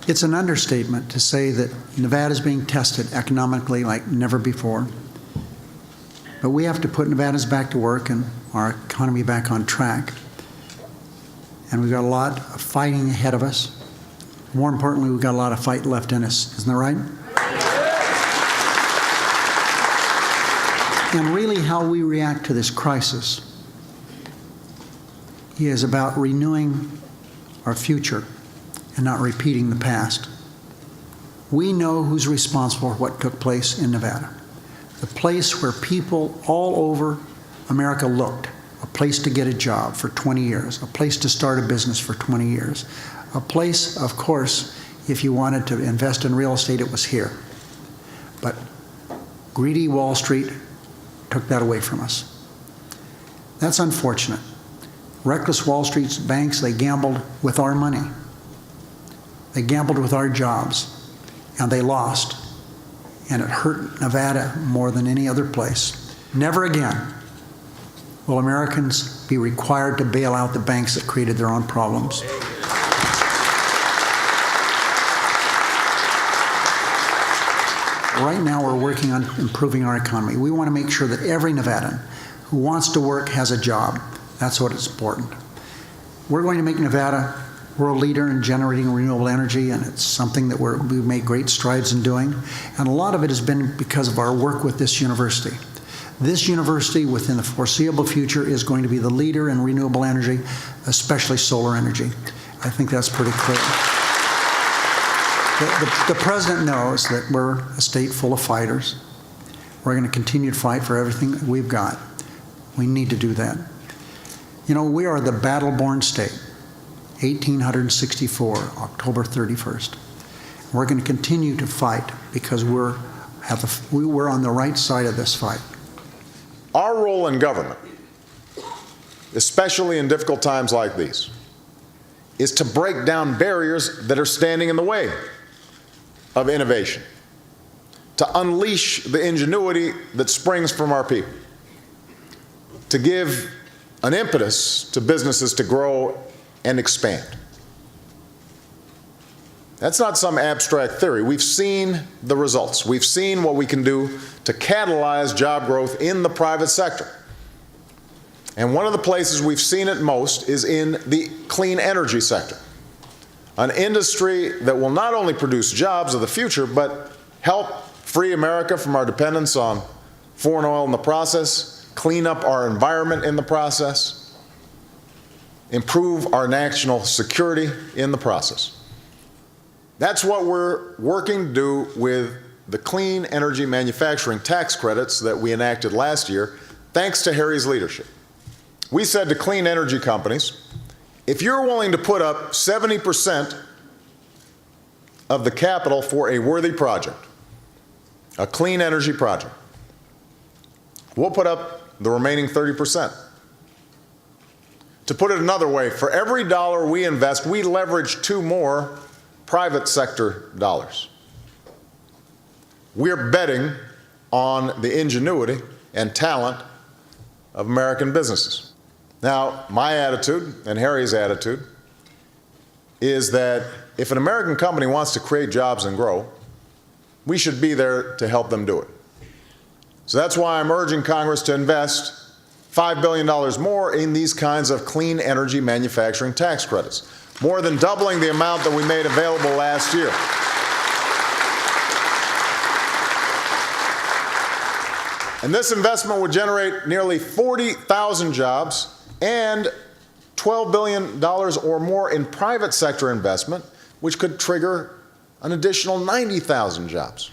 It's an understatement to say that Nevada is being tested economically like never before. But we have to put Nevadans back to work and our economy back on track. And we've got a lot of fighting ahead of us. More importantly, we've got a lot of fight left in us. Isn't that right? And really how we react to this crisis is about renewing our future and not repeating the past. We know who's responsible for what took place in Nevada. The place where people all over America looked, a place to get a job for 20 years, a place to start a business for 20 years, a place, of course, if you wanted to invest in real estate, it was here. But greedy Wall Street took that away from us. That's unfortunate. Reckless Wall Street's banks, they gambled with our money. They gambled with our jobs, and they lost. And it hurt Nevada more than any other place. Never again will Americans be required to bail out the banks that created their own problems. Right now, we're working on improving our economy. We want to make sure that every Nevadan who wants to work has a job. That's what is important. We're going to make Nevada a world leader in generating renewable energy, and it's something that we've made great strides in doing. And a lot of it has been because of our work with this university. This university, within the foreseeable future, is going to be the leader in renewable energy, especially solar energy. I think that's pretty clear. The president knows that we're a state full of fighters. We're going to continue to fight for everything that we've got. We need to do that. You know, we are the battle-born state, 1864, October 31st. We're going to continue to fight because we're on the right side of this fight. Our role in government, especially in difficult times like these, is to break down barriers that are standing in the way of innovation, to unleash the ingenuity that springs from our people, to give an impetus to businesses to grow and expand. That's not some abstract theory. We've seen the results. We've seen what we can do to catalyze job growth in the private sector. And one of the places we've seen it most is in the clean energy sector, an industry that will not only produce jobs of the future, but help free America from our dependence on foreign oil in the process, clean up our environment in the process, improve our national security in the process. That's what we're working to do with the clean energy manufacturing tax credits that we enacted last year, thanks to Harry's leadership. We said to clean energy companies, if you're willing to put up 70% of the capital for a worthy project, a clean energy project, we'll put up the remaining 30%. To put it another way, for every dollar we invest, we leverage 2 more private sector dollars. We're betting on the ingenuity and talent of American businesses. Now, my attitude and Harry's attitude is that if an American company wants to create jobs and grow, we should be there to help them do it. So that's why I'm urging Congress to invest $5 billion more in these kinds of clean energy manufacturing tax credits, more than doubling the amount that we made available last year. And this investment would generate nearly 40,000 jobs and $12 billion or more in private sector investment, which could trigger an additional 90,000 jobs.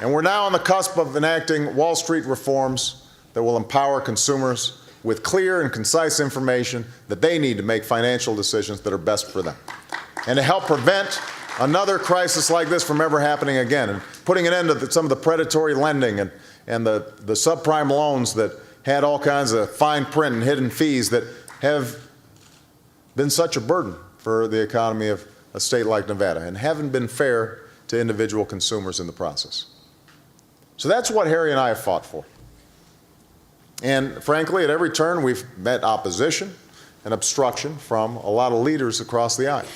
And we're now on the cusp of enacting Wall Street reforms that will empower consumers with clear and concise information that they need to make financial decisions that are best for them, and to help prevent another crisis like this from ever happening again, and putting an end to some of the predatory lending and the subprime loans that had all kinds of fine print and hidden fees that have been such a burden for the economy of a state like Nevada and haven't been fair to individual consumers in the process. So that's what Harry and I have fought for. And frankly, at every turn, we've met opposition and obstruction from a lot of leaders across the aisle.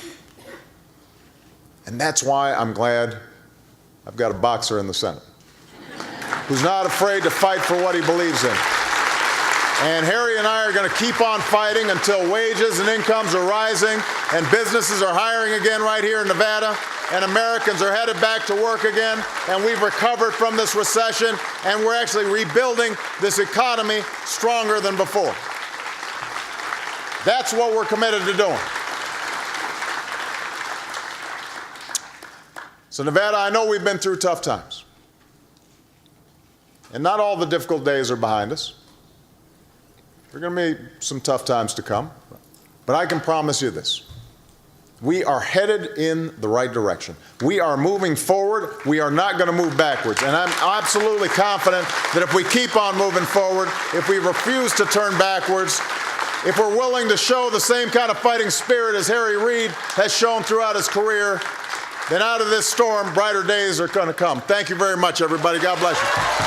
And that's why I'm glad I've got a boxer in the Senate who's not afraid to fight for what he believes in. And Harry and I are going to keep on fighting until wages and incomes are rising and businesses are hiring again right here in Nevada and Americans are headed back to work again and we've recovered from this recession and we're actually rebuilding this economy stronger than before. That's what we're committed to doing. So Nevada, I know we've been through tough times. And not all the difficult days are behind us. There are going to be some tough times to come. But I can promise you this. We are headed in the right direction. We are moving forward. We are not going to move backwards. And I'm absolutely confident that if we keep on moving forward, if we refuse to turn backwards, if we're willing to show the same kind of fighting spirit as Harry Reid has shown throughout his career, then out of this storm, brighter days are going to come. Thank you very much, everybody. God bless you.